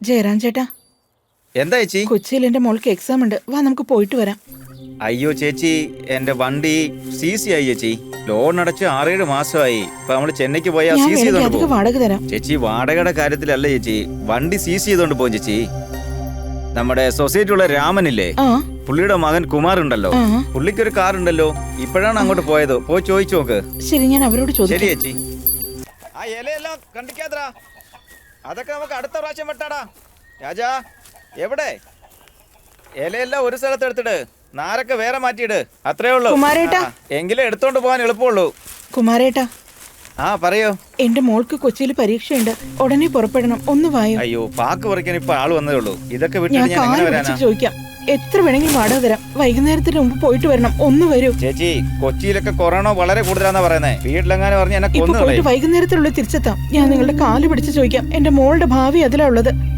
ജയറാം ചേട്ടാ, എന്താ ചേച്ചി? കൊച്ചിയിൽ എന്റെ മോൾക്ക് എക്സാം ഉണ്ട്, വാ നമുക്ക് പോയിട്ട് വരാം. അയ്യോ ചേച്ചി, എന്റെ വണ്ടി CC ആയി ചേച്ചി. ലോൺ അടച്ച് 6-7 മാസമായി. ഇപ്പൊ നമ്മള് ചെന്നൈക്ക് പോയാ ഞാൻ CC വേണമെങ്കിൽ ചെയ്തോണ്ട് അധികം പോകും. വാടക തരാം. ചേച്ചി വാടകയുടെ കാര്യത്തിലല്ല ചേച്ചി, വണ്ടി CC ചെയ്തോണ്ട് പോകും ചേച്ചി. നമ്മുടെ സൊസൈറ്റിയുള്ള രാമനില്ലേ, ആ പുള്ളിയുടെ മകൻ കുമാർ ഉണ്ടല്ലോ, ആ പുള്ളിക്കൊരു കാർ ഉണ്ടല്ലോ. ഇപ്പോഴാണ് അങ്ങോട്ട് പോയത്. പോയി ചോദിച്ചു നോക്ക്. ശരി, ഞാൻ അവരോട് ശരി ചോദിക്കാം. ചേച്ചി. ആ ഇലയെല്ലാം കണ്ടിക്കാത്ര, അതൊക്കെ നമുക്ക് അടുത്ത പ്രാവശ്യം വെട്ടാടാ. രാജാ എവിടെ? ഇലയെല്ലാം ഒരു സ്ഥലത്ത് എടുത്തിട്, നാരൊക്കെ വേറെ മാറ്റിയിട്. അത്രേ ഉള്ളൂ. കുമാരേട്ടാ. എങ്കിലും എടുത്തോണ്ട് പോകാൻ എളുപ്പമുള്ളൂ. കുമാരേട്ടാ, ആ പറയോ. എന്റെ മോൾക്ക് കൊച്ചിയിൽ പരീക്ഷയുണ്ട്, ഉടനെ പുറപ്പെടണം, ഒന്ന് വായോ. അയ്യോ, പാക്ക് പറിക്കാൻ ഇപ്പൊ ആള് വന്നതേ ഉള്ളൂ. ഇതൊക്കെ ഞാൻ വിട്ടിട്ട് ഞാൻ കാല് എങ്ങനെ പിടിച്ച് വരാനാ? ചോദിക്കാം. എത്ര വേണമെങ്കിലും വാടക തരാം. വൈകുന്നേരത്തിന് മുമ്പ് പോയിട്ട് വരണം, ഒന്ന് വരൂ. ചേച്ചി, കൊച്ചിയിലൊക്കെ കൊറോണ വളരെ കൂടുതലാന്നാ പറയുന്നത്. വീട്ടിലെങ്ങാനും പറഞ്ഞ് എന്നെ ഇപ്പൊ കൊന്നു പോയിട്ട് കളയും. വൈകുന്നേരത്തിനുള്ളിൽ തിരിച്ചെത്താം. ഞാൻ നിങ്ങളുടെ കാല് പിടിച്ച് ചോദിക്കാം. എന്റെ മോളുടെ ഭാവി അതിലാ ഉള്ളത്.